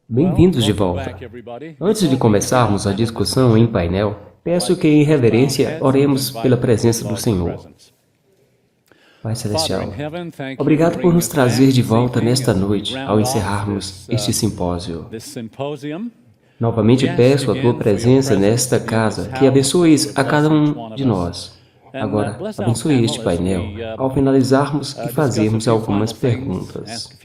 Bem-vindos de volta. Antes de começarmos a discussão em painel, peço que em reverência oremos pela presença do Senhor. Pai Celestial, obrigado por nos trazer de volta nesta noite ao encerrarmos este simpósio. Novamente peço a Tua presença nesta casa, que abençoes a cada um de nós. Agora, abençoe este painel ao finalizarmos e fazermos algumas perguntas.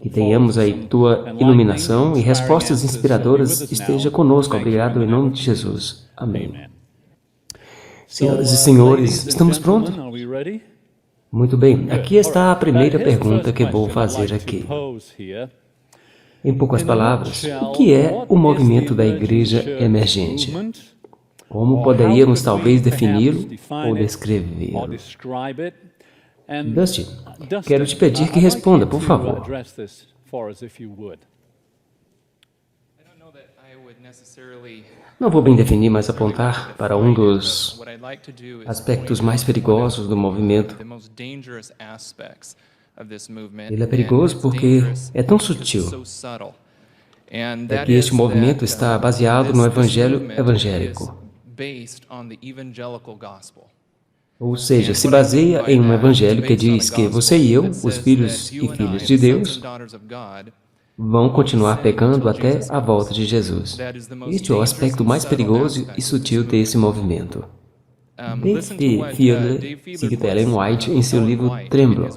Que tenhamos aí Tua iluminação e respostas inspiradoras esteja conosco. Obrigado em nome de Jesus. Amém. Senhoras e senhores, estamos prontos? Muito bem, aqui está a primeira pergunta que vou fazer aqui. Em poucas palavras, o que é o movimento da Igreja Emergente? Como poderíamos talvez defini-lo ou descrevê-lo? Dustin, quero te pedir que responda, por favor. Não vou bem definir, mas apontar para um dos aspectos mais perigosos do movimento. Ele é perigoso porque é tão sutil. É que este movimento está baseado no Evangelho evangélico. Ou seja, se baseia em um evangelho que diz que você e eu, os filhos e filhas de Deus, vão continuar pecando até a volta de Jesus. Este é o aspecto mais perigoso e sutil desse movimento. Dave Fiedler cita Ellen White em seu livro Tremble.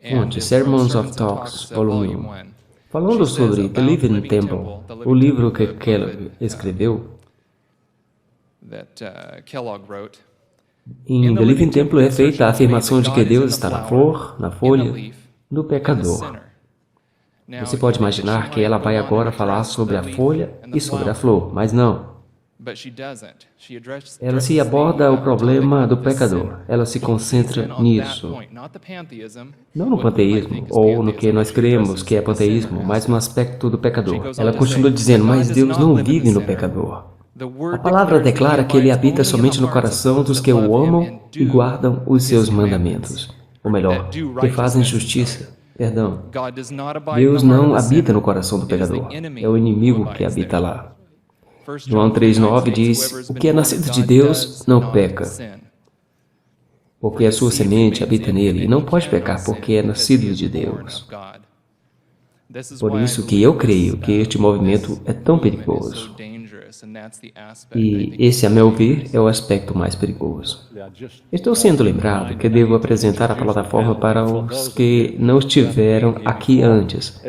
Fonte Sermons of Talks, volume 1. Falando sobre The Living Temple, o livro que Kellogg escreveu, em The Living Temple é feita a afirmação de que Deus está na flor, na folha, no pecador. Você pode imaginar que ela vai agora falar sobre a folha e sobre a flor, mas não. Ela se aborda o problema do pecador. Ela se concentra nisso. Não no panteísmo, ou no que nós cremos que é panteísmo, mas no aspecto do pecador. Ela continua dizendo, mas Deus não vive no pecador. A palavra declara que Ele habita somente no coração dos que o amam e guardam os seus mandamentos. Ou melhor, que fazem justiça. Perdão. Deus não habita no coração do pecador. É o inimigo que habita lá. João 3,9 diz, o que é nascido de Deus não peca, porque a sua semente habita nele e não pode pecar porque é nascido de Deus. Por isso que eu creio que este movimento é tão perigoso. E esse, a meu ver, é o aspecto mais perigoso. Estou sendo lembrado que devo apresentar a plataforma para os que não estiveram aqui antes.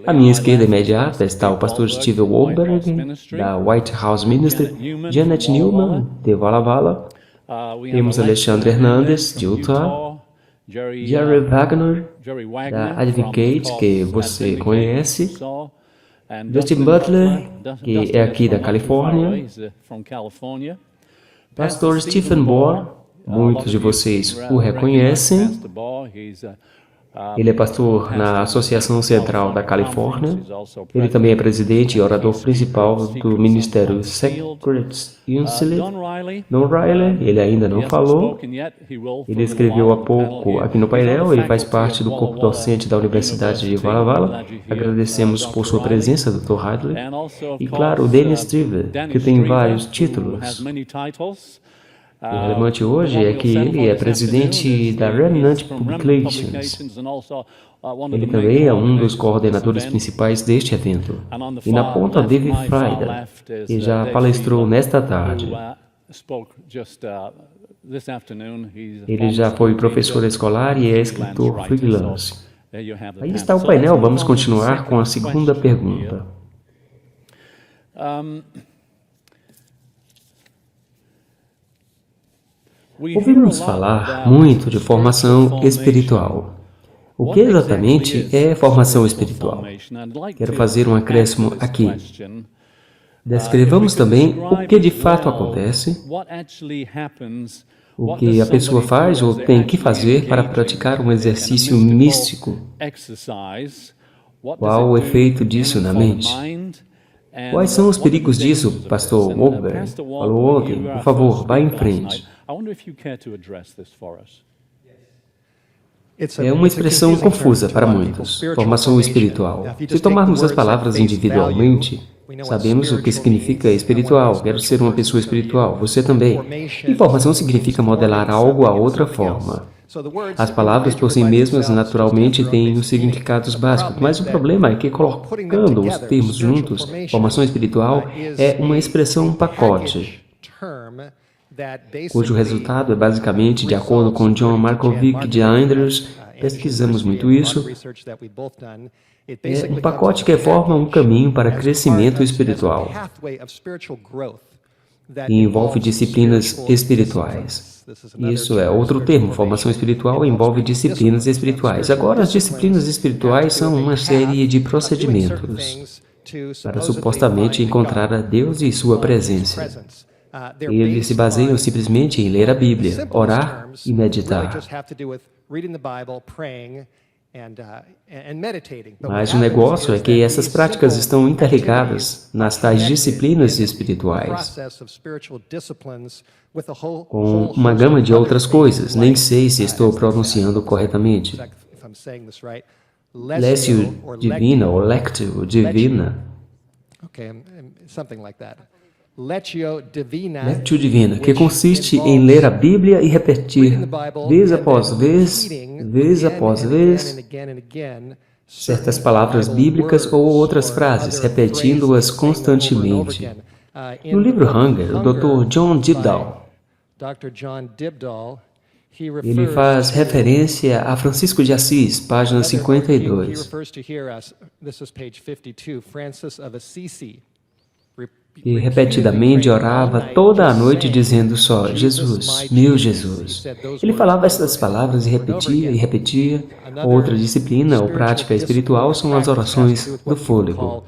À minha esquerda imediata está o pastor Steve Wohlberg, da White House Ministry, Janet Newman, de Walla Walla, temos Alexandre Hernandes, de Utah, Jerry Wagner, da Advocate, que você conhece, Justin Butler, que é aqui da Califórnia, pastor Stephen Bohr, muitos de vocês o reconhecem, ele é pastor na Associação Central da Califórnia, ele também é presidente e orador principal do Ministério Secrets Council. Don Riley, ele ainda não falou, ele escreveu há pouco aqui no painel, ele faz parte do corpo docente da Universidade de Walla Walla. Agradecemos por sua presença, Dr. Riley. E claro, o Dennis Trivey, que tem vários títulos. O relevante hoje é que ele é presidente da Remnant Publications. Ele também é um dos coordenadores principais deste evento. E na ponta, David Frieda, que já palestrou nesta tarde. Ele já foi professor escolar e é escritor freelance. Aí está o painel, vamos continuar com a segunda pergunta. Ouvimos falar muito de formação espiritual. O que exatamente é formação espiritual? Quero fazer um acréscimo aqui. Descrevamos também o que de fato acontece, o que a pessoa faz ou tem que fazer para praticar um exercício místico. Qual o efeito disso na mente? Quais são os perigos disso, pastor Wohlberg? Falou ontem. Por favor, vá em frente. É uma expressão confusa para muitos, formação espiritual. Se tomarmos as palavras individualmente, sabemos o que significa espiritual. Quero ser uma pessoa espiritual, você também. E formação significa modelar algo a outra forma. As palavras por si mesmas naturalmente têm os significados básicos, mas o problema é que colocando os termos juntos, formação espiritual é uma expressão pacote, cujo resultado é basicamente, de acordo com John Markovic de Andrews, pesquisamos muito isso, é um pacote que forma um caminho para crescimento espiritual e envolve disciplinas espirituais. Isso é outro termo, formação espiritual envolve disciplinas espirituais. Agora, as disciplinas espirituais são uma série de procedimentos para supostamente encontrar a Deus e sua presença. Eles se baseiam simplesmente em ler a Bíblia, orar e meditar. Mas o negócio é que essas práticas estão interligadas nas tais disciplinas espirituais, com uma gama de outras coisas. Nem sei se estou pronunciando corretamente. Lécio divina ou lectio divina. Lectio divina, que consiste em ler a Bíblia e repetir, vez após vez, certas palavras bíblicas ou outras frases, repetindo-as constantemente. No livro Hunger, o Dr. John Dibdall, ele faz referência a Francisco de Assis, página 52. E repetidamente orava toda a noite dizendo só, Jesus, meu Jesus. Ele falava essas palavras e repetia. Outra disciplina ou prática espiritual são as orações do fôlego.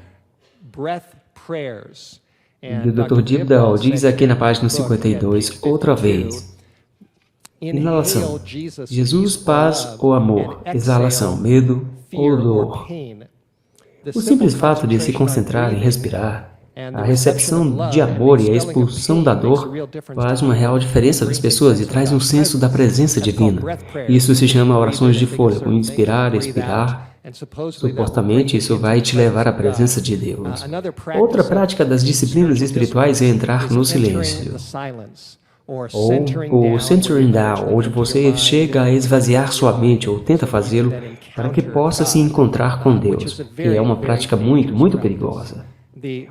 E o Dr. Dibdall diz aqui na página 52, outra vez. Inalação, Jesus, paz ou amor. Exalação, medo ou dor. O simples fato de se concentrar em respirar, a recepção de amor e a expulsão da dor faz uma real diferença nas pessoas e traz um senso da presença divina. Isso se chama orações de fôlego, inspirar, expirar. Supostamente, isso vai te levar à presença de Deus. Outra prática das disciplinas espirituais é entrar no silêncio, ou o centering down, onde você chega a esvaziar sua mente, ou tenta fazê-lo, para que possa se encontrar com Deus, que é uma prática muito perigosa.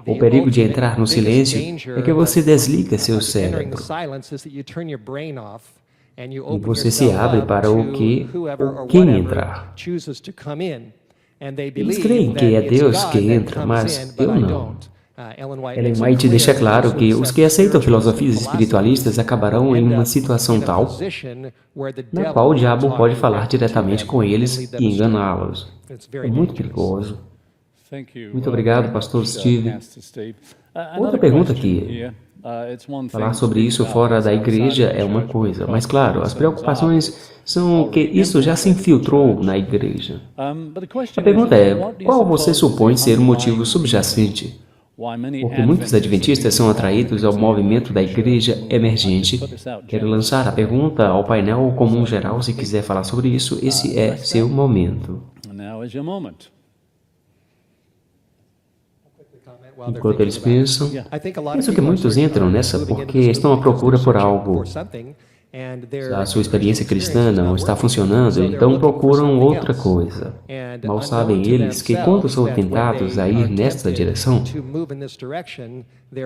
O perigo de entrar no silêncio é que você desliga seu cérebro e você se abre para o que ou quem entrar. Eles creem que é Deus que entra, mas eu não. Ellen White deixa claro que os que aceitam filosofias espiritualistas acabarão em uma situação tal na qual o diabo pode falar diretamente com eles e enganá-los. É muito perigoso. Muito obrigado, Pastor Steve. Outra pergunta aqui. Falar sobre isso fora da igreja é uma coisa, mas claro, as preocupações são que isso já se infiltrou na igreja. A pergunta é, qual você supõe ser o motivo subjacente? Porque muitos adventistas são atraídos ao movimento da igreja emergente. Quero lançar a pergunta ao painel comum geral, se quiser falar sobre isso, esse é seu momento. Enquanto eles pensam, penso que muitos entram nessa porque estão à procura por algo. A sua experiência cristã não está funcionando, então procuram outra coisa. Mal sabem eles que quando são tentados a ir nesta direção,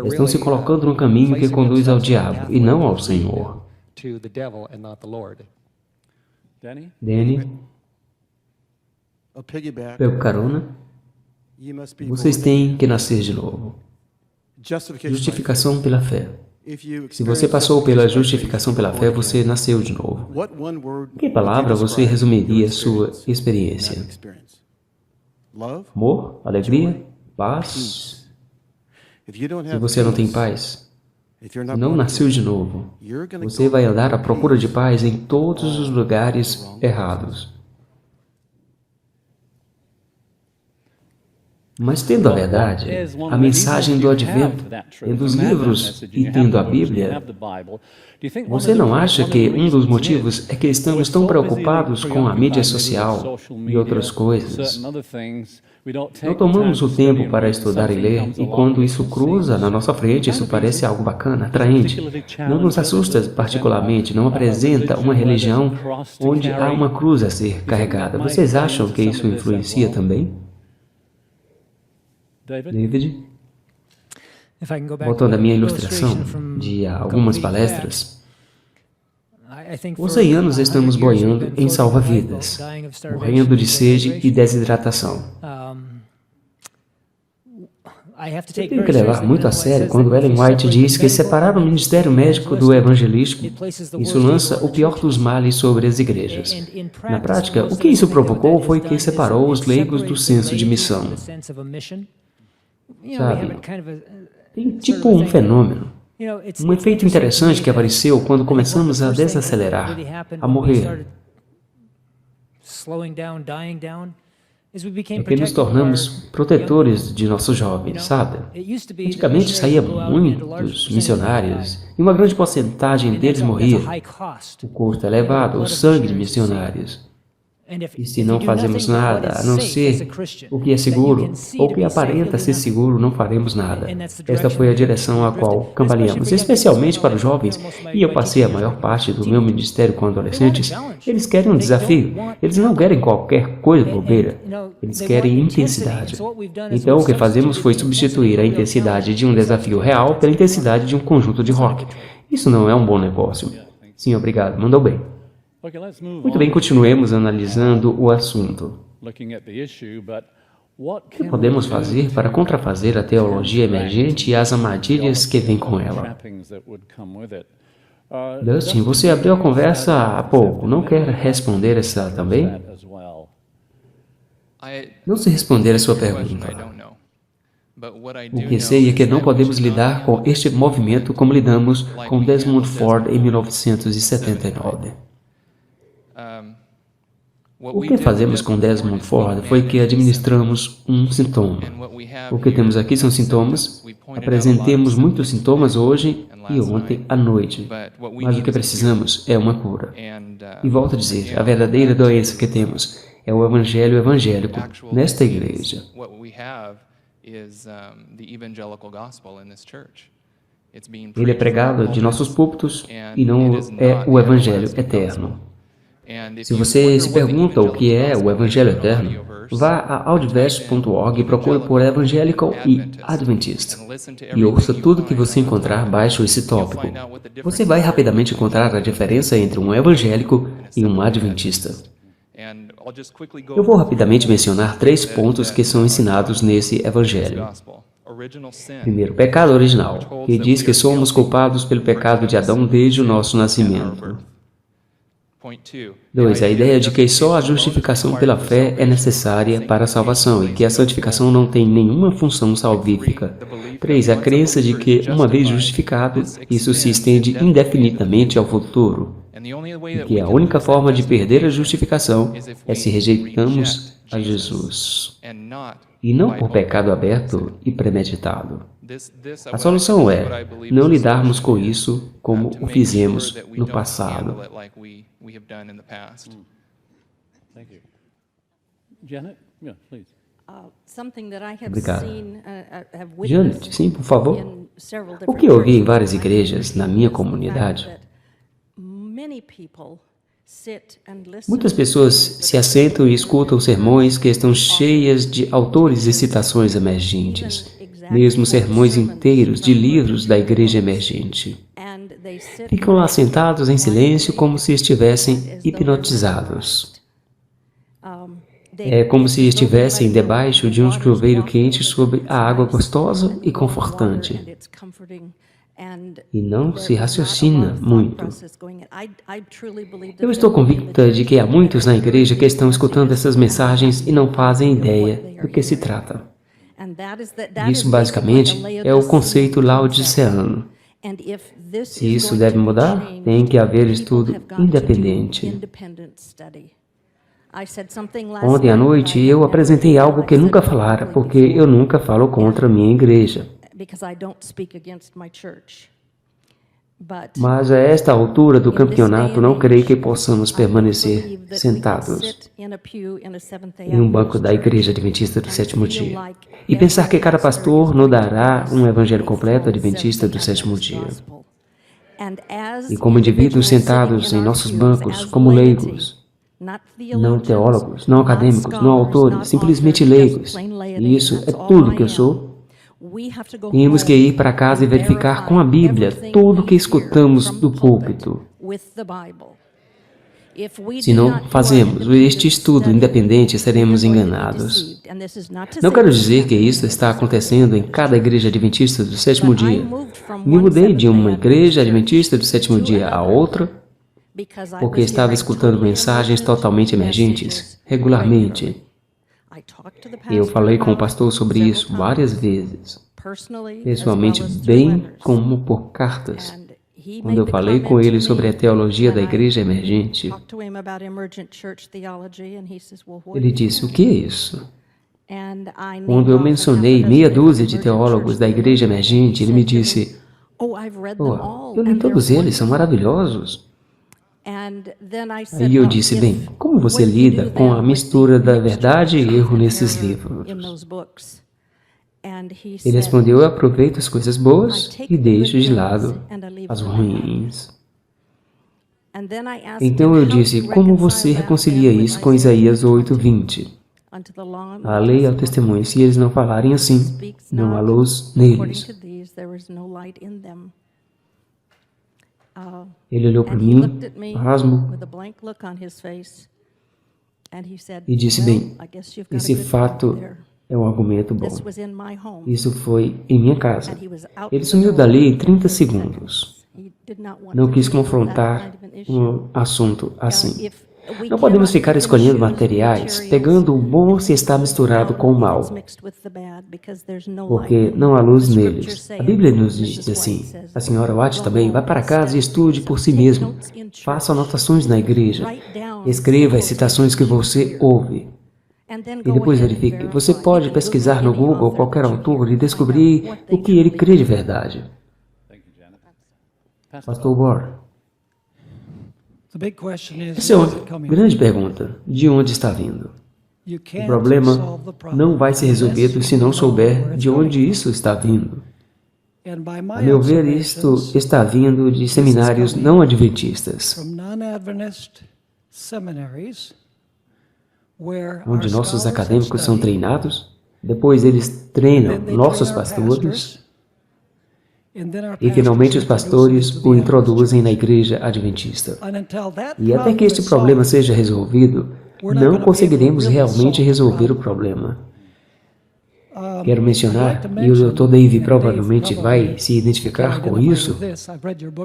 estão se colocando no caminho que conduz ao diabo e não ao Senhor. Danny, pego carona. Vocês têm que nascer de novo. Justificação pela fé. Se você passou pela justificação pela fé, você nasceu de novo. Em que palavra você resumiria sua experiência? Amor? Alegria? Paz? Se você não tem paz, não nasceu de novo, você vai andar à procura de paz em todos os lugares errados. Mas tendo a verdade, a mensagem do advento, tendo os livros e tendo a Bíblia, você não acha que um dos motivos é que estamos tão preocupados com a mídia social e outras coisas? Não tomamos o tempo para estudar e ler, e quando isso cruza na nossa frente, isso parece algo bacana, atraente. Não nos assusta particularmente, não apresenta uma religião onde há uma cruz a ser carregada. Vocês acham que isso influencia também? David? Voltando à minha ilustração de algumas palestras, os 100 anos estamos boiando em salva-vidas, morrendo de sede e desidratação. Eu tenho que levar muito a sério quando Ellen White diz que separar o ministério médico do evangelístico, isso lança o pior dos males sobre as igrejas. Na prática, o que isso provocou foi que separou os leigos do senso de missão. Sabe, tem tipo um fenômeno, um efeito interessante que apareceu quando começamos a desacelerar, a morrer. É que nos tornamos protetores de nossos jovens, sabe? Antigamente saía muitos missionários e uma grande porcentagem deles morria. O custo elevado, o sangue de missionários. E se não fazemos nada, a não ser o que é seguro, ou o que aparenta ser seguro, não faremos nada. Esta foi a direção a qual cambaleamos, especialmente para os jovens, e eu passei a maior parte do meu ministério com adolescentes. Eles querem um desafio, eles não querem qualquer coisa bobeira, eles querem intensidade. Então o que fazemos foi substituir a intensidade de um desafio real pela intensidade de um conjunto de rock. Isso não é um bom negócio. Sim, obrigado, mandou bem. Muito bem, continuemos analisando o assunto. O que podemos fazer para contrafazer a teologia emergente e as armadilhas que vêm com ela? Dustin, você abriu a conversa há pouco. Não quer responder essa também? Não sei responder a sua pergunta. O que sei é que não podemos lidar com este movimento como lidamos com Desmond Ford em 1979. O que fazemos com Desmond Ford foi que administramos um sintoma. O que temos aqui são sintomas. Apresentemos muitos sintomas hoje e ontem à noite. Mas o que precisamos é uma cura. E volto a dizer, a verdadeira doença que temos é o evangelho evangélico nesta igreja. Ele é pregado de nossos púlpitos e não é o evangelho eterno. Se você se pergunta o que é o Evangelho Eterno, vá a audioverse.org e procure por Evangelical e Adventist e ouça tudo que você encontrar baixo esse tópico. Você vai rapidamente encontrar a diferença entre um evangélico e um adventista. Eu vou rapidamente mencionar 3 pontos que são ensinados nesse evangelho. Primeiro, pecado original, que diz que somos culpados pelo pecado de Adão desde o nosso nascimento. 2. A ideia de que só a justificação pela fé é necessária para a salvação e que a santificação não tem nenhuma função salvífica. 3. A crença de que, uma vez justificado, isso se estende indefinidamente ao futuro. E que a única forma de perder a justificação é se rejeitamos a Jesus. E não por pecado aberto e premeditado. A solução é não lidarmos com isso como o fizemos no passado. Obrigado. Janet, sim, por favor. O que eu vi em várias igrejas na minha comunidade? Muitas pessoas se assentam e escutam sermões que estão cheias de autores e citações emergentes, mesmo sermões inteiros de livros da igreja emergente. Ficam lá sentados em silêncio como se estivessem hipnotizados. É como se estivessem debaixo de um chuveiro quente sob a água gostosa e confortante. E não se raciocina muito. Eu estou convicta de que há muitos na igreja que estão escutando essas mensagens e não fazem ideia do que se trata. Isso, basicamente, é o conceito laodiceano. Se isso deve mudar, tem que haver estudo independente. Ontem à noite eu apresentei algo que nunca falara, porque eu nunca falo contra a minha igreja. Mas a esta altura do campeonato, não creio que possamos permanecer sentados em um banco da Igreja Adventista do Sétimo Dia e pensar que cada pastor nos dará um evangelho completo adventista do sétimo dia. E como indivíduos sentados em nossos bancos, como leigos, não teólogos, não acadêmicos, não autores, simplesmente leigos, e isso é tudo que eu sou, temos que ir para casa e verificar com a Bíblia tudo o que escutamos do púlpito. Se não fazemos este estudo independente, seremos enganados. Não quero dizer que isso está acontecendo em cada igreja adventista do sétimo dia. Me mudei de uma igreja adventista do sétimo dia a outra, porque estava escutando mensagens totalmente emergentes, regularmente. Eu falei com o pastor sobre isso várias vezes, pessoalmente, bem como por cartas. Quando eu falei com ele sobre a teologia da igreja emergente, ele disse, o que é isso? Quando eu mencionei meia dúzia de teólogos da igreja emergente, ele me disse, eu li todos eles, são maravilhosos. Aí eu disse, bem, como você lida com a mistura da verdade e erro nesses livros? Ele respondeu, eu aproveito as coisas boas e deixo de lado as ruins. Então eu disse, como você reconcilia isso com Isaías 8:20? A lei e ao testemunho, se eles não falarem assim, não há luz neles. Ele olhou para mim, pasmo, e disse, bem, esse fato é um argumento bom. Isso foi em minha casa. Ele sumiu dali em 30 segundos. Não quis confrontar um assunto assim. Não podemos ficar escolhendo materiais, pegando o bom se está misturado com o mal, porque não há luz neles. A Bíblia nos diz assim, a senhora Watt também, vá para casa e estude por si mesmo. Faça anotações na igreja. Escreva as citações que você ouve. E depois verifique. Você pode pesquisar no Google qualquer autor e descobrir o que ele crê de verdade. Pastor Ward. Essa é uma grande pergunta. De onde está vindo? O problema não vai ser resolvido se não souber de onde isso está vindo. A meu ver, isto está vindo de seminários não adventistas, onde nossos acadêmicos são treinados, depois eles treinam nossos pastores, e finalmente os pastores o introduzem na igreja adventista. E até que este problema seja resolvido, não conseguiremos realmente resolver o problema. Quero mencionar, e o Dr. Dave provavelmente vai se identificar com isso.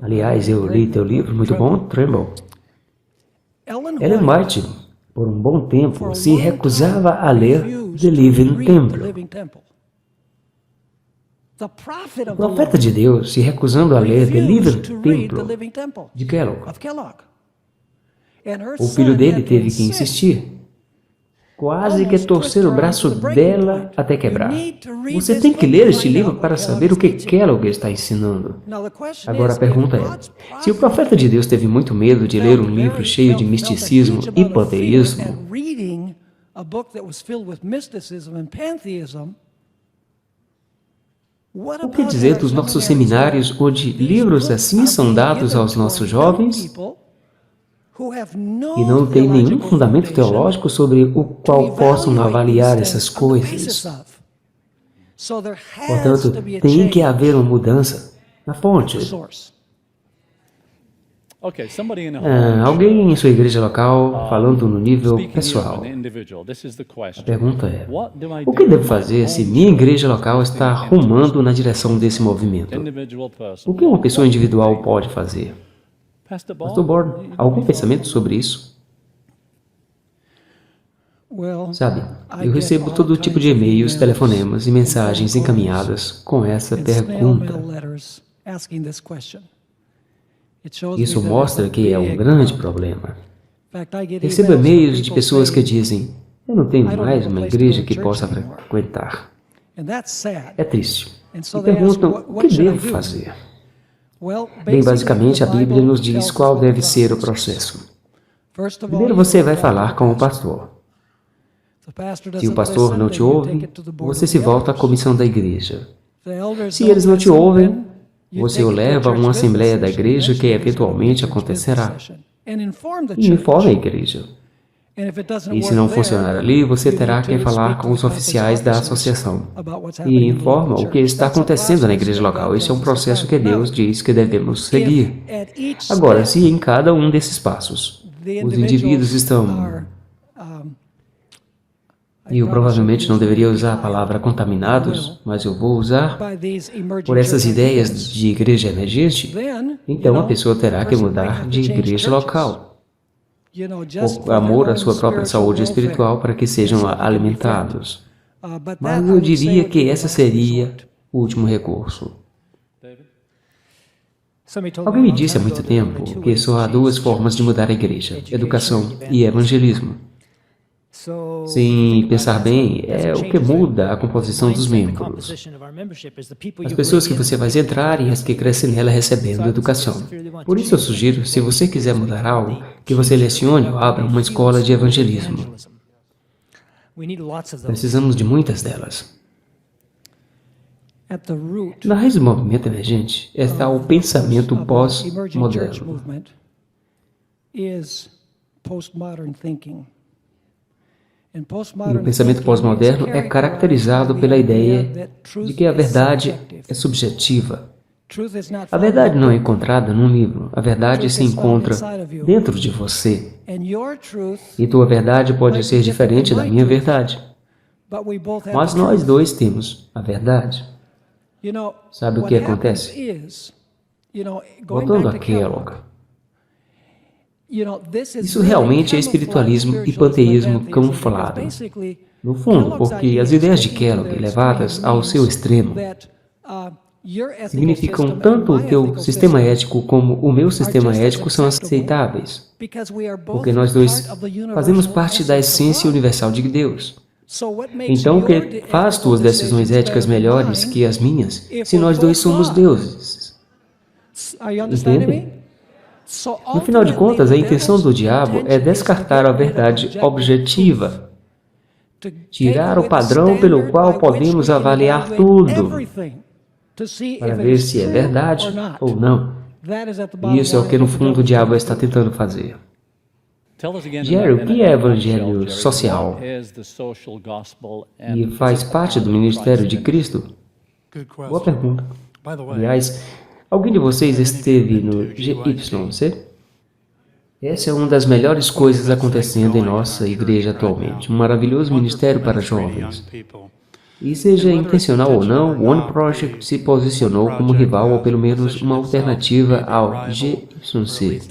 Aliás, eu li teu livro, muito bom, Tremble. Ellen White, por um bom tempo, se recusava a ler The Living Temple. O profeta de Deus se recusando a ler The Living Temple de Kellogg. O filho dele teve que insistir. Quase que torcer o braço dela até quebrar. Você tem que ler este livro para saber o que Kellogg está ensinando. Agora a pergunta é, se o profeta de Deus teve muito medo de ler um livro cheio de misticismo e panteísmo, o que dizer dos nossos seminários onde livros assim são dados aos nossos jovens e não tem nenhum fundamento teológico sobre o qual possam avaliar essas coisas? Portanto, tem que haver uma mudança na fonte. Alguém em sua igreja local falando no nível pessoal. A pergunta é, o que devo fazer se minha igreja local está rumando na direção desse movimento? O que uma pessoa individual pode fazer? Pastor Born, algum pensamento sobre isso? Sabe, eu recebo todo tipo de e-mails, telefonemas e mensagens encaminhadas com essa pergunta. Isso mostra que é um grande problema. Recebo e-mails de pessoas que dizem: eu não tenho mais uma igreja que possa frequentar. É triste. E perguntam: o que devo fazer? Bem, basicamente, a Bíblia nos diz qual deve ser o processo. Primeiro, você vai falar com o pastor. Se o pastor não te ouve, você se volta à comissão da igreja. Se eles não te ouvem, você o leva a uma assembleia da igreja que eventualmente acontecerá. E informe a igreja. E se não funcionar ali, você terá que falar com os oficiais da associação. E informa o que está acontecendo na igreja local. Esse é um processo que Deus diz que devemos seguir. Agora, se em cada um desses passos, os indivíduos estão... E eu provavelmente não deveria usar a palavra contaminados, mas eu vou usar por essas ideias de igreja emergente, então a pessoa terá que mudar de igreja local. Por amor à sua própria saúde espiritual para que sejam alimentados. Mas eu diria que esse seria o último recurso. Alguém me disse há muito tempo que só há duas formas de mudar a igreja: educação e evangelismo. Sem pensar bem, é o que muda a composição dos membros. As pessoas que você vai entrar e as que crescem nela recebendo educação. Por isso eu sugiro, se você quiser mudar algo, que você lecione ou abra uma escola de evangelismo. Precisamos de muitas delas. Na raiz do movimento emergente está o pensamento pós-moderno. E o pensamento pós-moderno é caracterizado pela ideia de que a verdade é subjetiva. A verdade não é encontrada num livro. A verdade se encontra dentro de você. E tua verdade pode ser diferente da minha verdade. Mas nós dois temos a verdade. Sabe o que acontece? Voltando a Kellogg. Isso realmente é espiritualismo e panteísmo camuflado. No fundo, porque as ideias de Kellogg, levadas ao seu extremo, significam tanto o teu sistema ético como o meu sistema ético são aceitáveis, porque nós dois fazemos parte da essência universal de Deus. Então, o que faz tuas decisões éticas melhores que as minhas, se nós dois somos deuses? Entendem? No final de contas, a intenção do diabo é descartar a verdade objetiva, tirar o padrão pelo qual podemos avaliar tudo, para ver se é verdade ou não. E isso é o que, no fundo, o diabo está tentando fazer. Jerry, o que é evangelho social? E faz parte do ministério de Cristo? Boa pergunta. Aliás, alguém de vocês esteve no GYC? Essa é uma das melhores coisas acontecendo em nossa igreja atualmente. Um maravilhoso ministério para jovens. E seja intencional ou não, o One Project se posicionou como rival ou pelo menos uma alternativa ao GYC.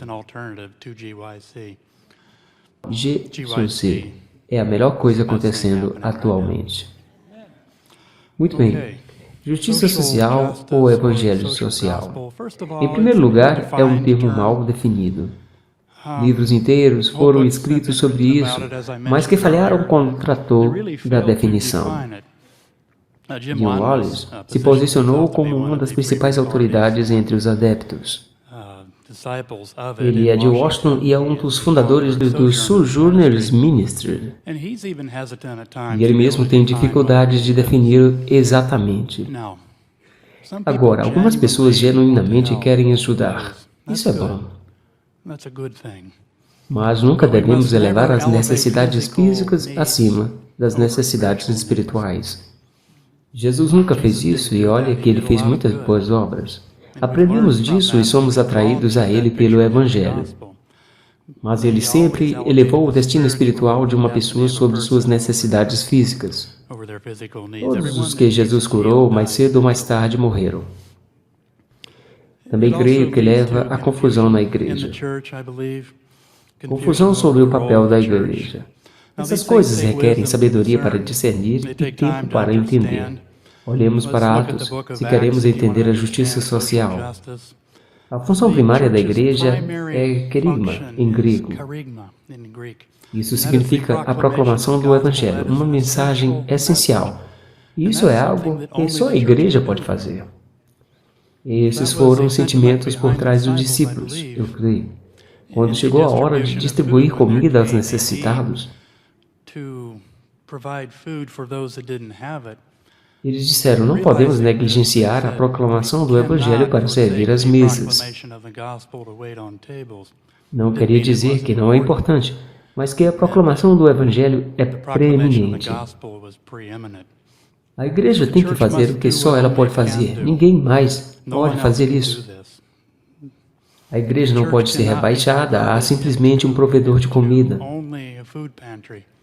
GYC é a melhor coisa acontecendo atualmente. Muito bem. Justiça social ou evangelho social? Em primeiro lugar, é um termo mal definido. Livros inteiros foram escritos sobre isso, mas que falharam com o trator da definição. John Wallace se posicionou como uma das principais autoridades entre os adeptos. Ele é de Washington e é um dos fundadores do Sojourners Ministry. E ele mesmo tem dificuldades de definir exatamente. Agora, algumas pessoas genuinamente querem ajudar. Isso é bom. Mas nunca devemos elevar as necessidades físicas acima das necessidades espirituais. Jesus nunca fez isso e olha que ele fez muitas boas obras. Aprendemos disso e somos atraídos a ele pelo Evangelho. Mas ele sempre elevou o destino espiritual de uma pessoa sobre suas necessidades físicas. Todos os que Jesus curou, mais cedo ou mais tarde, morreram. Também creio que leva à confusão na igreja. Confusão sobre o papel da igreja. Essas coisas requerem sabedoria para discernir e tempo para entender. Olhemos para Atos se queremos entender a justiça social. A função primária da igreja é querigma, em grego. Isso significa a proclamação do Evangelho, uma mensagem essencial. E isso é algo que só a igreja pode fazer. Esses foram os sentimentos por trás dos discípulos, eu creio. Quando chegou a hora de distribuir comida aos necessitados, eles disseram, não podemos negligenciar a proclamação do Evangelho para servir as mesas. Não queria dizer que não é importante, mas que a proclamação do Evangelho é preeminente. A igreja tem que fazer o que só ela pode fazer. Ninguém mais pode fazer isso. A igreja não pode ser rebaixada a simplesmente um provedor de comida.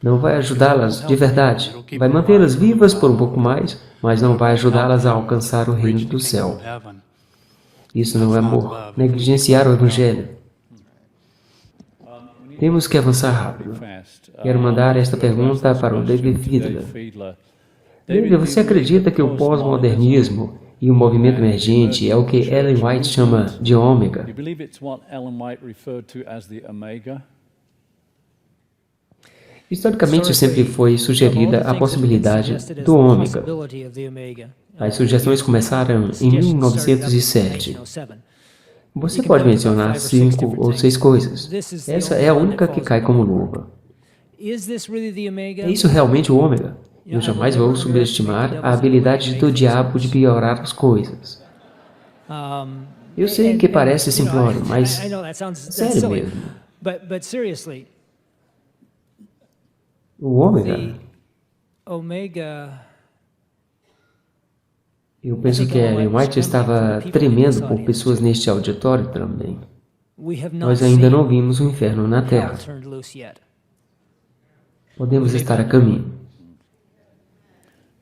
Não vai ajudá-las de verdade. Vai mantê-las vivas por um pouco mais, mas não vai ajudá-las a alcançar o reino do céu. Isso não é amor. Negligenciar o Evangelho. Temos que avançar rápido. Quero mandar esta pergunta para o David Fiedler. David, você acredita que o pós-modernismo e o movimento emergente é o que Ellen White chama de ômega? Historicamente sempre foi sugerida a possibilidade do ômega. As sugestões começaram em 1907. Você pode mencionar 5 ou 6 coisas. Essa é a única que cai como luva. É isso realmente o ômega? Eu jamais vou subestimar a habilidade do diabo de piorar as coisas. Eu sei que parece simplório, mas sério mesmo. O ômega? Eu penso que Ellen White estava tremendo por pessoas neste auditório também. Nós ainda não vimos o inferno na Terra. Podemos estar a caminho.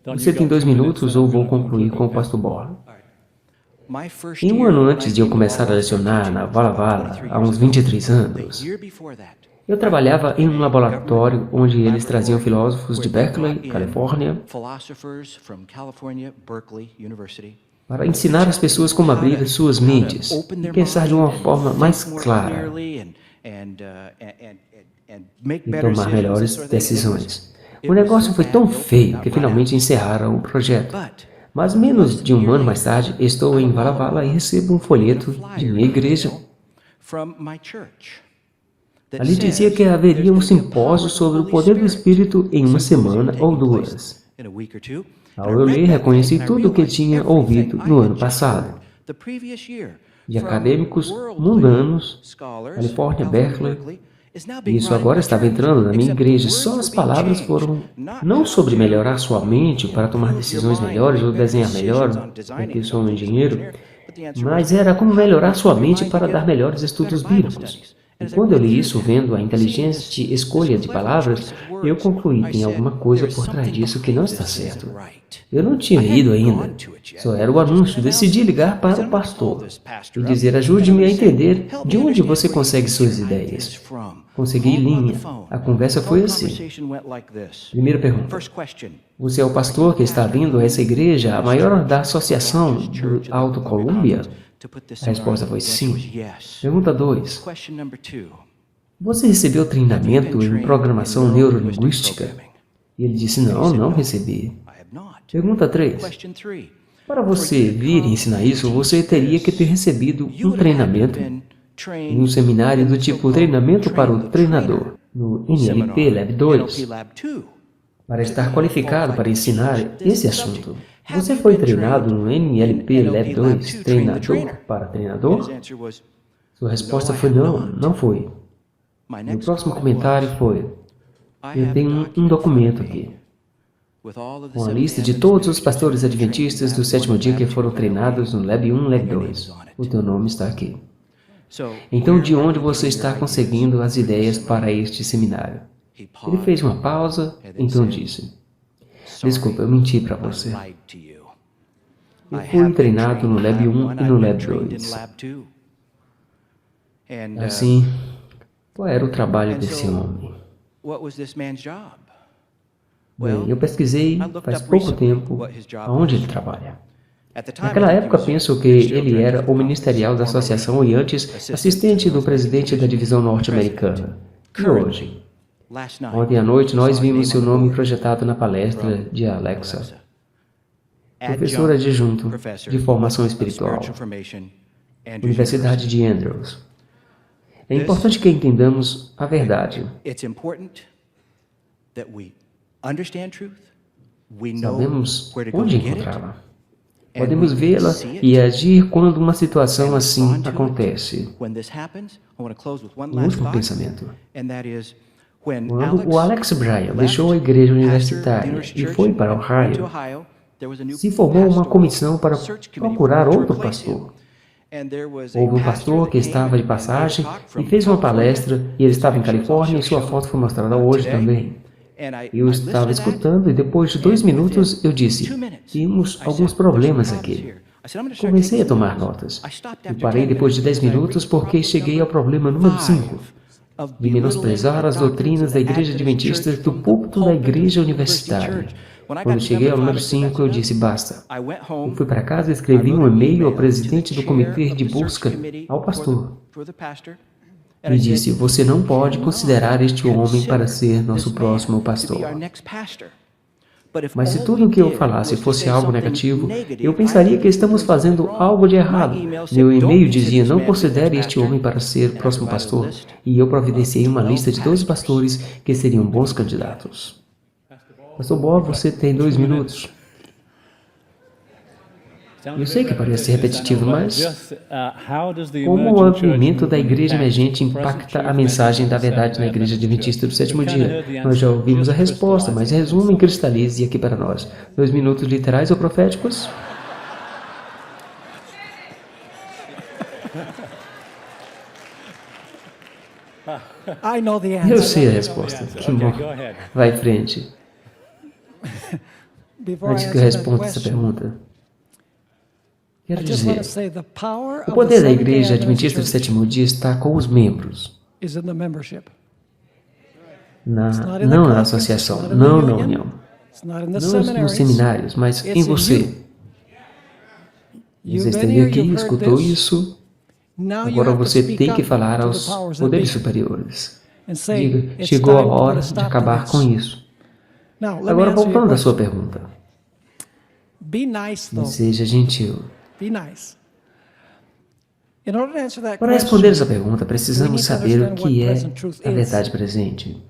Você tem 2 minutos ou vou concluir com o Pastor Borla? Em um ano antes de eu começar a lecionar na Walla Walla, há uns 23 anos, eu trabalhava em um laboratório onde eles traziam filósofos de Berkeley, Califórnia, para ensinar as pessoas como abrir suas mentes e pensar de uma forma mais clara e tomar melhores decisões. O negócio foi tão feio que finalmente encerraram o projeto. Mas menos de um ano mais tarde, estou em Walla Walla e recebo um folheto de minha igreja. Ali dizia que haveria um simpósio sobre o poder do Espírito em uma semana ou 2. Ao eu ler, reconheci tudo o que tinha ouvido no ano passado. De acadêmicos mundanos, Califórnia, Berkeley. Isso agora estava entrando na minha igreja. Só as palavras foram não sobre melhorar sua mente para tomar decisões melhores ou desenhar melhor, porque sou um engenheiro, mas era como melhorar sua mente para dar melhores estudos bíblicos. E quando eu li isso, vendo a inteligente escolha de palavras, eu concluí que tem alguma coisa por trás disso que não está certo. Eu não tinha ido ainda. Só era o anúncio. Decidi ligar para o pastor e dizer, ajude-me a entender de onde você consegue suas ideias. Consegui linha. A conversa foi assim. Primeira pergunta. Você é o pastor que está vindo a essa igreja, a maior da associação do Alto Colômbia? A resposta foi sim. Pergunta 2. Você recebeu treinamento em programação neurolinguística? E ele disse, não recebi. Pergunta 3. Para você vir ensinar isso, você teria que ter recebido um treinamento em um seminário do tipo Treinamento para o Treinador, no NLP Lab 2, para estar qualificado para ensinar esse assunto. Você foi treinado no NLP Lab 2, Treinador para Treinador? Sua resposta foi não foi. Meu próximo comentário foi, eu tenho um documento aqui, com a lista de todos os pastores adventistas do 7º dia que foram treinados no Lab 1, Lab 2. O teu nome está aqui. Então, de onde você está conseguindo as ideias para este seminário? Ele fez uma pausa, então disse, desculpa, eu menti para você. Eu fui treinado no Lab 1 e no Lab 2. Assim, qual era o trabalho desse homem? Bem, eu pesquisei faz pouco tempo aonde ele trabalha. Naquela época, penso que ele era o ministerial da associação e antes assistente do presidente da divisão norte-americana. E hoje? Ontem à noite, nós vimos seu nome projetado na palestra de Alexa, professora adjunto de formação espiritual, Universidade de Andrews. É importante que entendamos a verdade. Sabemos onde encontrá-la. Podemos vê-la e agir quando uma situação assim acontece. Um último pensamento. Quando o Alex Bryan deixou a igreja universitária e foi para Ohio, se formou uma comissão para procurar outro pastor. Houve um pastor que estava de passagem e fez uma palestra, e ele estava em Califórnia e sua foto foi mostrada hoje também. Eu estava escutando e depois de 2 minutos eu disse, temos alguns problemas aqui. Comecei a tomar notas. E parei depois de 10 minutos porque cheguei ao problema número 5. De menosprezar as doutrinas da igreja adventista do púlpito da igreja universitária. Quando cheguei ao número 5, eu disse, basta. Eu fui para casa e escrevi um e-mail ao presidente do comitê de busca, ao pastor. E disse, você não pode considerar este homem para ser nosso próximo pastor. Mas se tudo o que eu falasse fosse algo negativo, eu pensaria que estamos fazendo algo de errado. Meu e-mail dizia, não considere este homem para ser próximo pastor. E eu providenciei uma lista de 12 pastores que seriam bons candidatos. Pastor Bob, você tem 2 minutos. Eu sei que parece repetitivo, mas como o argumento da igreja emergente impacta a mensagem da verdade na igreja adventista do sétimo dia? Nós já ouvimos a resposta, mas resume e cristalize aqui para nós. 2 minutos literais ou proféticos? Eu sei a resposta. Que bom. Vai em frente. Antes que eu responda essa pergunta, quero dizer, o poder da igreja adventista do sétimo dia está com os membros. Não na associação, não na união. Não nos seminários, mas em você. Você esteve aqui, escutou isso. Agora você tem que falar aos poderes superiores. Diga, chegou a hora de acabar com isso. Agora, voltando à sua pergunta. Seja gentil. Para responder essa pergunta, precisamos saber o que é a verdade presente.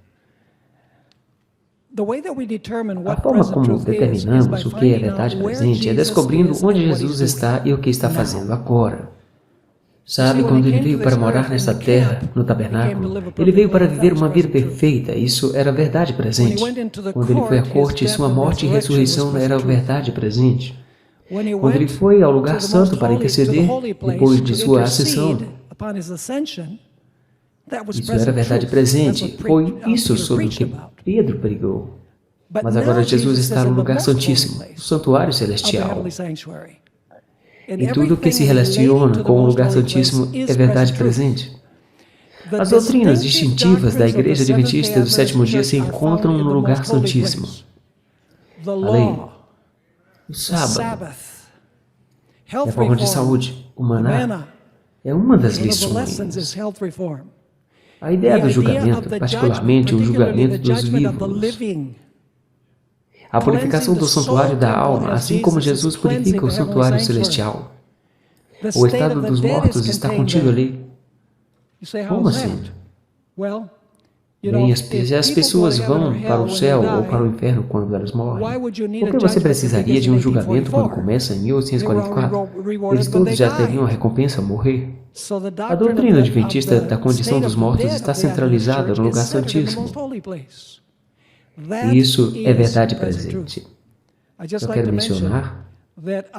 A forma como determinamos o que é a verdade presente é descobrindo onde Jesus está e o que está fazendo agora. Sabe, quando ele veio para morar nesta terra, no tabernáculo, ele veio para viver uma vida perfeita, isso era a verdade presente. Quando ele foi à corte, sua morte e ressurreição era a verdade presente. Quando ele foi ao lugar santo para interceder, depois de sua ascensão, isso era a verdade presente. Foi isso sobre o que Pedro pregou. Mas agora Jesus está no lugar santíssimo, o santuário celestial. E tudo que se relaciona com o lugar santíssimo é verdade presente. As doutrinas distintivas da Igreja Adventista do sétimo dia se encontram no lugar santíssimo. A lei, o sábado, a forma de saúde, o maná, é uma das lições. A ideia do julgamento, particularmente o julgamento dos vivos. A purificação do santuário da alma, assim como Jesus purifica o santuário celestial. O estado dos mortos está contido ali. Como assim? Bem, as pessoas vão para o céu ou para o inferno quando elas morrem. Por que você precisaria de um julgamento quando começa em 1844? Eles todos já teriam a recompensa a morrer. A doutrina adventista da condição dos mortos está centralizada no lugar santíssimo. E isso é verdade presente. Eu quero mencionar,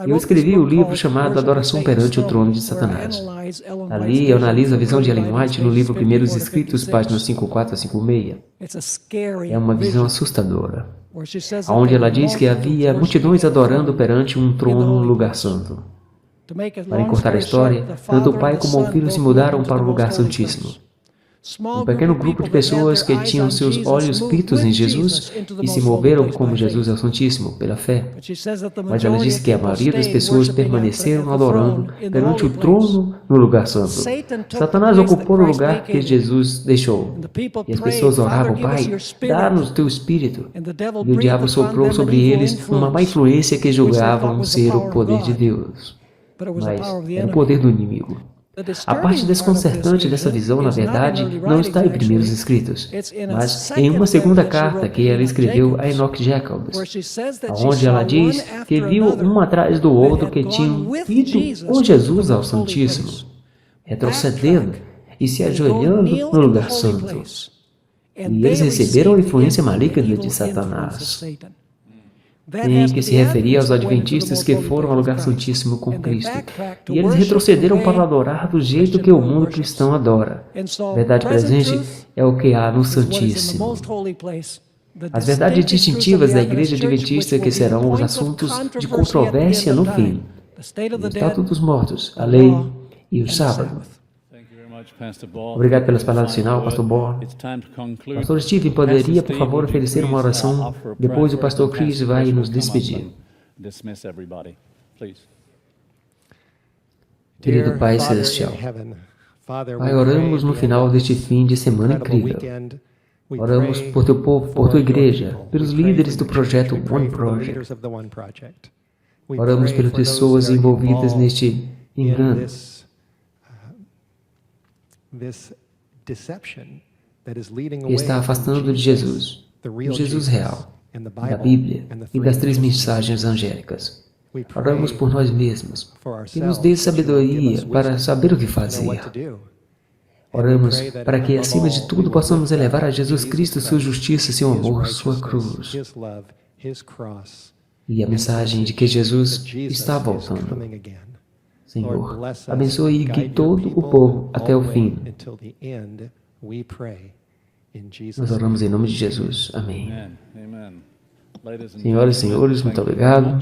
eu escrevi o livro chamado Adoração perante o Trono de Satanás. Ali eu analiso a visão de Ellen White no livro Primeiros Escritos, páginas 54 a 56. É uma visão assustadora, onde ela diz que havia multidões adorando perante um trono no lugar santo. Para encurtar a história, tanto o pai como o filho se mudaram para o lugar santíssimo. Um pequeno grupo de pessoas que tinham seus olhos fitos em Jesus e se moveram como Jesus é o Santíssimo, pela fé. Mas ela disse que a maioria das pessoas permaneceram adorando perante o trono no lugar santo. Satanás ocupou o lugar que Jesus deixou. E as pessoas oravam, Pai, dá-nos teu Espírito. E o diabo soprou sobre eles uma má influência que julgavam ser o poder de Deus. Mas era o poder do inimigo. A parte desconcertante dessa visão, na verdade, não está em primeiros escritos, mas em uma segunda carta que ela escreveu a Enoch Jacobs, onde ela diz que viu um atrás do outro que tinham ido com Jesus ao Santíssimo, retrocedendo e se ajoelhando no lugar santo. E eles receberam a influência maligna de Satanás, em que se referia aos adventistas que foram ao lugar santíssimo com Cristo. E eles retrocederam para adorar do jeito que o mundo cristão adora. A verdade presente é o que há no Santíssimo. As verdades distintivas da Igreja Adventista que serão os assuntos de controvérsia no fim. O estado dos mortos, a lei e o sábado. Obrigado pelas palavras final, Pastor Bohr. Pastor Steve, poderia, por favor, oferecer uma oração? Depois o Pastor Chris vai nos despedir. Querido Pai Celestial, Pai, oramos no final deste fim de semana incrível. Oramos por teu povo, por tua igreja, pelos líderes do projeto One Project. Oramos pelas pessoas envolvidas neste engano, que está afastando de Jesus, do Jesus real, da Bíblia e das 3 mensagens angélicas. Oramos por nós mesmos, que nos dê sabedoria para saber o que fazer. Oramos para que, acima de tudo, possamos elevar a Jesus Cristo sua justiça, seu amor, sua cruz, e a mensagem de que Jesus está voltando. Senhor, abençoe e guie todo o povo até o fim. Nós oramos em nome de Jesus. Amém. Senhoras e senhores, muito obrigado.